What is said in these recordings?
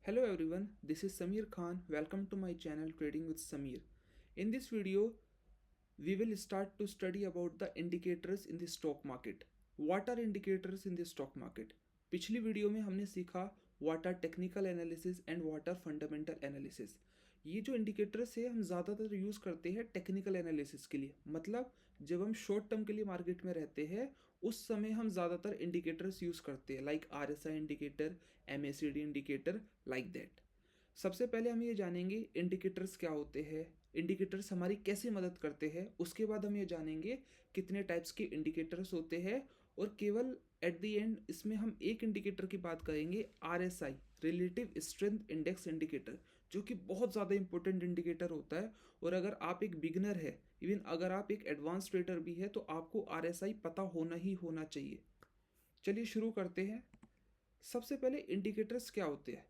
Hello everyone, this is Samir Khan. Welcome to my channel Trading with Samir. In this video, we will start to study about the indicators in the stock market. What are indicators in the stock market? पिछली video में हमने सीखा what are technical analysis and what are fundamental analysis. ये जो indicators है हम ज़्यादातर use करते हैं टेक्निकल एनालिसिस के लिए, मतलब जब हम शॉर्ट टर्म के लिए मार्केट में रहते हैं उस समय हम ज़्यादातर इंडिकेटर्स यूज़ करते हैं, like RSI indicator, MACD indicator, like that. सबसे पहले हम ये जानेंगे इंडिकेटर्स क्या होते हैं, इंडिकेटर्स हमारी कैसे मदद करते हैं। उसके बाद हम ये जानेंगे कितने टाइप्स के इंडिकेटर्स होते हैं, और केवल एट द एंड इसमें हम एक इंडिकेटर की बात करेंगे, RSI relative strength index indicator, जो कि बहुत ज़्यादा इंपॉर्टेंट इंडिकेटर होता है। और अगर आप एक बिगनर है, इवन अगर आप एक एडवांस ट्रेडर भी है, तो आपको RSI पता होना ही होना चाहिए। चलिए शुरू करते हैं। सबसे पहले इंडिकेटर्स क्या होते हैं।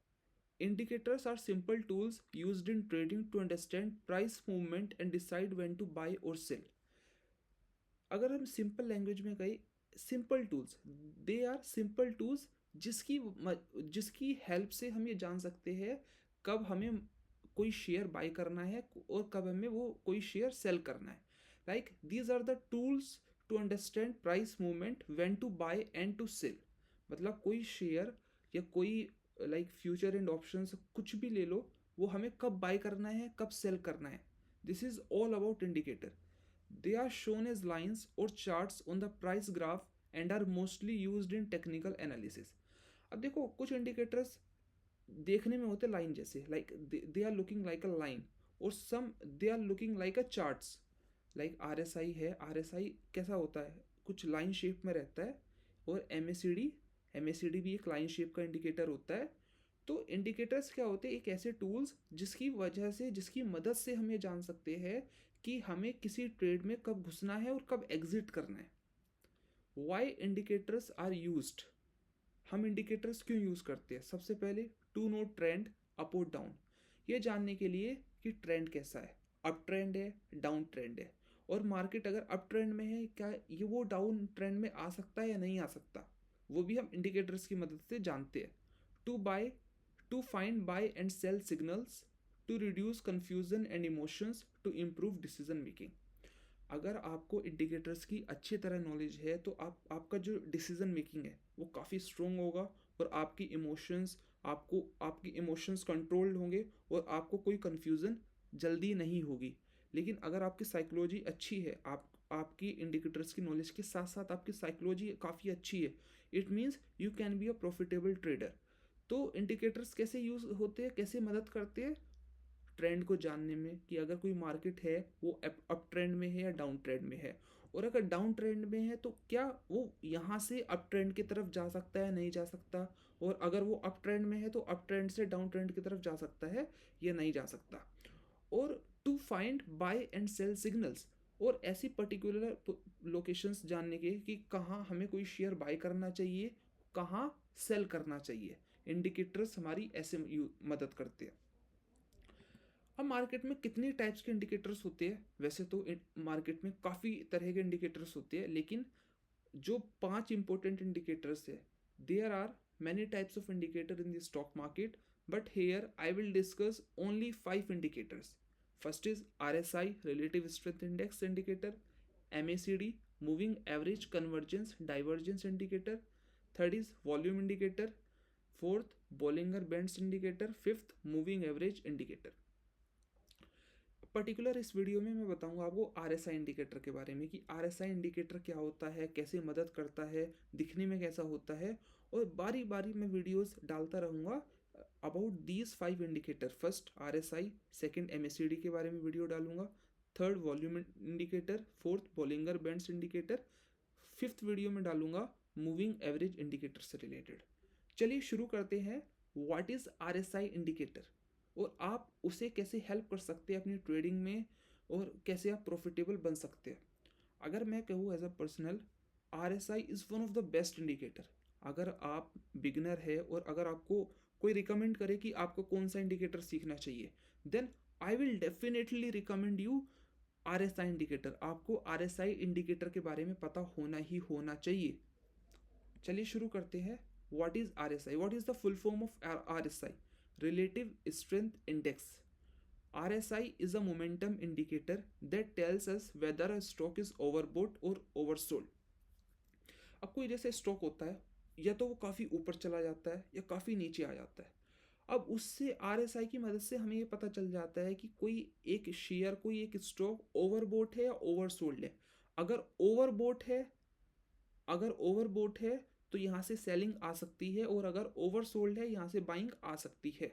Indicators are simple tools used in trading to understand price movement and decide when to buy or sell. अगर हम सिंपल लैंग्वेज में कहें, simple tools, they are simple tools जिसकी हेल्प से हम ये जान सकते हैं कब हमें कोई शेयर बाय करना है और कब हमें वो कोई शेयर सेल करना है। Like these are the tools to understand price movement, when to buy and to sell. मतलब कोई शेयर या कोई लाइक फ्यूचर एंड ऑप्शंस कुछ भी ले लो, वो हमें कब बाय करना है कब सेल करना है। This is all about indicator. They are shown as lines or charts on the price graph and are mostly used in technical analysis. अब देखो कुछ इंडिकेटर्स देखने में होते लाइन जैसे, like they are looking like a line, और some they are looking like a charts. Like RSI है, RSI कैसा होता है, कुछ लाइन शेप में रहता है। और MACD भी एक लाइन शेप का इंडिकेटर होता है। तो इंडिकेटर्स क्या होते हैं, एक ऐसे टूल्स जिसकी वजह से, जिसकी मदद से हम ये जान सकते हैं कि हमें किसी ट्रेड में कब घुसना है और कब एग्जिट करना है। Why indicators are used. हम इंडिकेटर्स क्यों यूज़ करते हैं। सबसे पहले टू नो ट्रेंड अप और डाउन, ये जानने के लिए कि ट्रेंड कैसा है, अप ट्रेंड है, डाउन ट्रेंड है, और मार्केट अगर अप ट्रेंड में है क्या ये वो डाउन ट्रेंड में आ सकता है या नहीं आ सकता, वो भी हम इंडिकेटर्स की मदद से जानते हैं। To buy, to find buy and sell signals, to reduce confusion and emotions, to improve decision making. अगर आपको इंडिकेटर्स की अच्छी तरह नॉलेज है तो आपका जो डिसीजन मेकिंग है वो काफ़ी स्ट्रोंग होगा, और आपकी इमोशंस कंट्रोल्ड होंगे, और आपको कोई कन्फ्यूज़न जल्दी नहीं होगी। लेकिन अगर आपकी साइकोलॉजी अच्छी है, आपकी इंडिकेटर्स की नॉलेज के साथ साथ आपकी साइकोलॉजी काफ़ी अच्छी है, it means you can be a profitable trader. तो इंडिकेटर्स कैसे यूज़ होते हैं, कैसे मदद करते हैं ट्रेंड को जानने में, कि अगर कोई मार्केट है वो अप ट्रेंड में है या डाउन ट्रेंड में है, और अगर डाउन ट्रेंड में है तो क्या वो यहाँ से अप ट्रेंड की तरफ जा सकता है, नहीं जा सकता, और अगर वो अप ट्रेंड में है तो अप ट्रेंड से डाउन ट्रेंड की तरफ जा सकता है या नहीं जा सकता। और to find buy and sell signals, और ऐसी पर्टिकुलर लोकेशंस जानने के कि कहाँ हमें कोई शेयर बाय करना चाहिए, कहाँ सेल करना चाहिए। इंडिकेटर्स हमारी ऐसे मदद करते हैं। अब मार्केट में कितनी टाइप्स के इंडिकेटर्स होते हैं, वैसे तो मार्केट में काफ़ी तरह के इंडिकेटर्स होते हैं, लेकिन जो 5 इंपॉर्टेंट इंडिकेटर्स है, there are many types of indicator in the stock market, but here I will discuss only 5 indicators. First is RSI relative strength index indicator, MACD moving average convergence divergence indicator, third is volume indicator, fourth Bollinger bands indicator, fifth moving average indicator. Particular इस video में मैं बताऊंगा आपको RSI indicator के बारे में, कि RSI indicator क्या होता है, कैसे मदद करता है, दिखने में कैसा होता है, और बारी बारी मैं वीडियोस डालता रहूँगा about these 5 indicator. First RSI, second MACD के बारे में वीडियो डालूंगा, third volume indicator, fourth Bollinger bands indicator, fifth video में डालूंगा मूविंग एवरेज इंडिकेटर से रिलेटेड। चलिए शुरू करते हैं। व्हाट इज़ RSI इंडिकेटर, और आप उसे कैसे हेल्प कर सकते हैं अपनी ट्रेडिंग में, और कैसे आप प्रॉफिटेबल बन सकते हैं। अगर मैं कहूँ as a personal, RSI is one of the best indicator. अगर आप बिगनर है और अगर आपको कोई रिकमेंड करे कि आपको कौन सा इंडिकेटर सीखना चाहिए, then I will definitely recommend you RSI indicator. आपको RSI इंडिकेटर के बारे में पता होना ही होना चाहिए। चलिए शुरू करते हैं। What is RSI, what is the full form of RSI। relative strength index. RSI is a momentum indicator that tells us whether a stock is overbought or oversold. अब कोई जैसे स्टॉक होता है, या तो वो काफ़ी ऊपर चला जाता है या काफ़ी नीचे आ जाता है। अब उससे RSI की मदद से हमें ये पता चल जाता है कि कोई एक शेयर, कोई एक स्टॉक ओवरबोट है या ओवरसोल्ड है। अगर ओवरबोट है अगर ओवरबोट है तो यहाँ से सेलिंग आ सकती है, और अगर ओवरसोल्ड है यहाँ से बाइंग आ सकती है।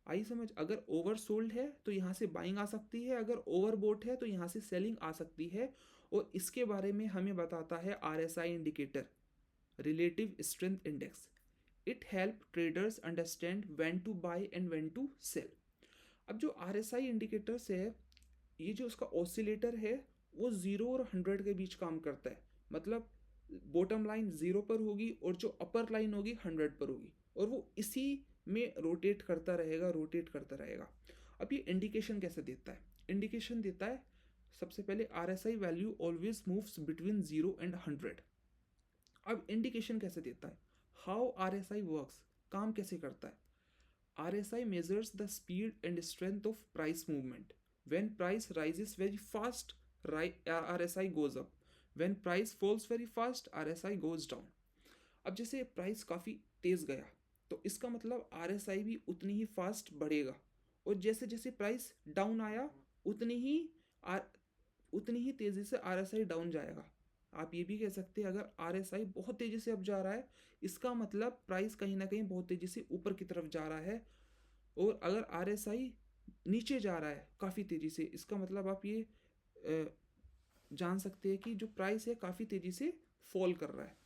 आई समझ? अगर ओवरसोल्ड है तो यहाँ से बाइंग आ सकती है, अगर ओवरबोट है तो यहाँ से सेलिंग आ सकती है। और इसके बारे में हमें बताता है RSI indicator, relative strength index. It help traders understand when to buy and when to sell. अब जो RSI इंडिकेटर्स है, ये जो उसका ऑसिलेटर है वो 0 और 100 के बीच काम करता है। मतलब बॉटम लाइन 0 पर होगी और जो अपर लाइन होगी 100 पर होगी, और वो इसी में रोटेट करता रहेगा। अब ये इंडिकेशन कैसे देता है? इंडिकेशन देता है, सबसे पहले RSI value always moves between 0 and 100। अब इंडिकेशन कैसे देता है? हाउ RSI वर्क्स, काम कैसे करता है? RSI measures the speed and strength of price movement. When price rises very fast, RSI goes up. When price falls very fast, RSI goes down. अब जैसे प्राइस काफ़ी तेज़ गया तो इसका मतलब RSI भी उतनी ही फास्ट बढ़ेगा, और जैसे जैसे प्राइस डाउन आया उतनी ही तेज़ी से RSI डाउन जाएगा। आप ये भी कह सकते हैं, अगर RSI बहुत तेज़ी से अब जा रहा है, इसका मतलब प्राइस कहीं ना कहीं बहुत तेज़ी से ऊपर की तरफ जा रहा है। और अगर RSI नीचे जा रहा है काफ़ी तेज़ी से, इसका मतलब आप ये जान सकते हैं कि जो प्राइस है काफ़ी तेज़ी से फॉल कर रहा है।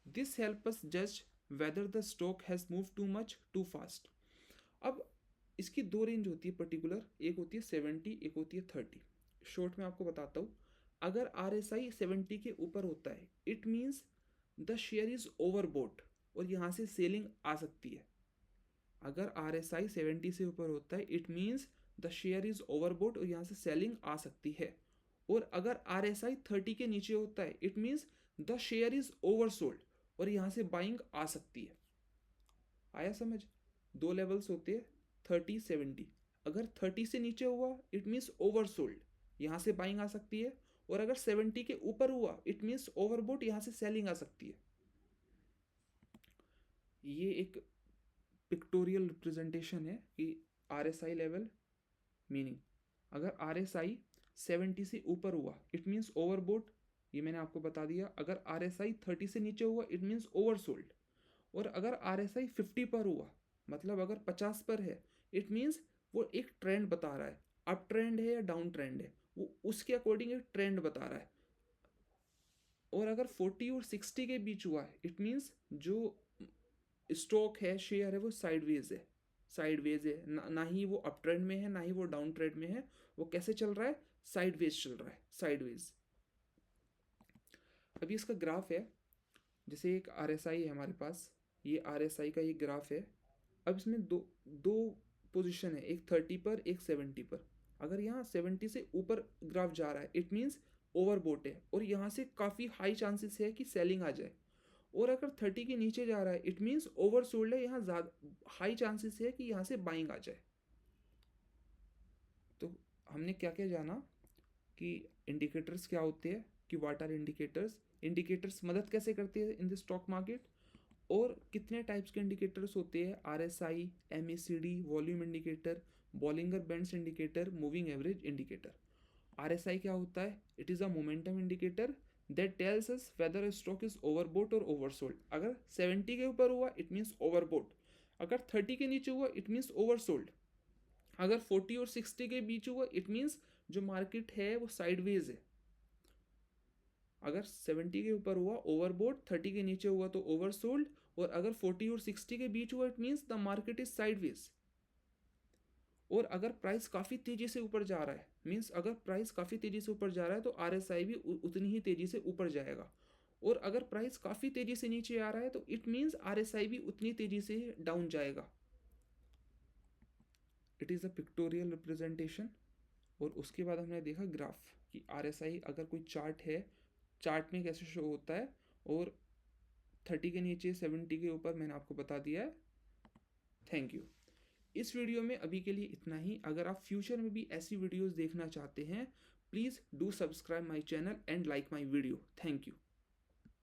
दिस हेल्प अस जज whether the stock has move too much too fast. अब इसकी दो रेंज होती है पर्टिकुलर, एक होती है 70, एक होती है 30। शॉर्ट में आपको बताता हूँ, अगर RSI 70 के ऊपर होता है, it means the share is overbought और यहाँ से सेलिंग आ सकती है। अगर RSI 70 से ऊपर होता है, it means the share is overbought और यहाँ से सेलिंग आ सकती है। और अगर RSI 30 के नीचे होता है, it means the share is oversold और यहाँ से बाइंग आ सकती है। आया समझ? दो लेवल्स होते हैं, 30, 70। अगर 30 से नीचे हुआ, इट मीन्स ओवरसोल्ड, यहाँ से बाइंग आ सकती है। और अगर 70 के ऊपर हुआ, इट मीन्स ओवरबोट, यहाँ से सेलिंग आ सकती है। ये एक पिक्टोरियल रिप्रेजेंटेशन है कि RSI लेवल मीनिंग। अगर RSI 70 से ऊपर हुआ, इट मीन्स ओवरबोट, ये मैंने आपको बता दिया। अगर RSI 30 से नीचे हुआ, इट मीन्स ओवरसोल्ड। और अगर RSI 50 पर हुआ, मतलब अगर 50 पर है, इट मीन्स वो एक ट्रेंड बता रहा है, अप ट्रेंड है या डाउन ट्रेंड है, वो उसके अकॉर्डिंग एक ट्रेंड बता रहा है। और अगर 40 और 60 के बीच हुआ है, इट मीन्स जो स्टॉक है, शेयर है, वो साइडवेज है ना ही वो अप ट्रेंड में है, ना ही वो डाउन ट्रेंड में है। वो कैसे चल रहा है? साइडवेज चल रहा है, साइडवेज। अभी इसका ग्राफ है, जैसे एक RSI है हमारे पास, ये RSI का ये ग्राफ है। अब इसमें दो दो पोजीशन है, एक 30 पर, एक 70 पर। अगर यहाँ 70 से ऊपर ग्राफ जा रहा है, इट मीन्स ओवरबोट है और यहाँ से काफ़ी हाई चांसेस है कि सेलिंग आ जाए। और अगर 30 के नीचे जा रहा है, इट मीन्स ओवरसोल्ड है, यहाँ ज़्यादा हाई चांसेस है कि यहाँ से बाइंग आ जाए। तो हमने क्या क्या जाना कि इंडिकेटर्स क्या होते हैं, कि व्हाट आर इंडिकेटर्स, इंडिकेटर्स मदद कैसे करते हैं इन द स्टॉक मार्केट, और कितने टाइप्स के इंडिकेटर्स होते हैं, RSI, MACD, volume indicator, Bollinger bands indicator, moving average indicator. RSI क्या होता है? It is a momentum indicator that tells us whether a stock is overbought और ओवरसोल्ड। अगर 70 के ऊपर हुआ, इट मीन्स ओवरबोट। अगर 30 के नीचे हुआ, इट मीन्स ओवरसोल्ड। अगर 40 और 60 के बीच हुआ, इट मीन्स जो मार्केट है वो साइडवेज है। अगर 70 के ऊपर हुआ ओवरबोट, 30 के नीचे हुआ तो ओवरसोल्ड, और अगर 40 और 60 के बीच हुआ, it means the market is sideways. और अगर प्राइस काफ़ी तेज़ी से ऊपर जा रहा है, मीन्स अगर प्राइस काफ़ी तेज़ी से ऊपर जा रहा है तो RSI भी उतनी ही तेज़ी से ऊपर जाएगा। और अगर प्राइस काफ़ी तेज़ी से नीचे आ रहा है तो इट मीन्स RSI भी उतनी तेज़ी से डाउन जाएगा। It is a pictorial representation. और उसके बाद हमने देखा ग्राफ कि RSI अगर कोई चार्ट है, चार्ट में कैसे शो होता है। और 30 के नीचे, 70 के ऊपर मैंने आपको बता दिया है थैंक यू। इस वीडियो में अभी के लिए इतना ही। अगर आप फ्यूचर में भी ऐसी वीडियोस देखना चाहते हैं, please do subscribe my channel and like my video. Thank you.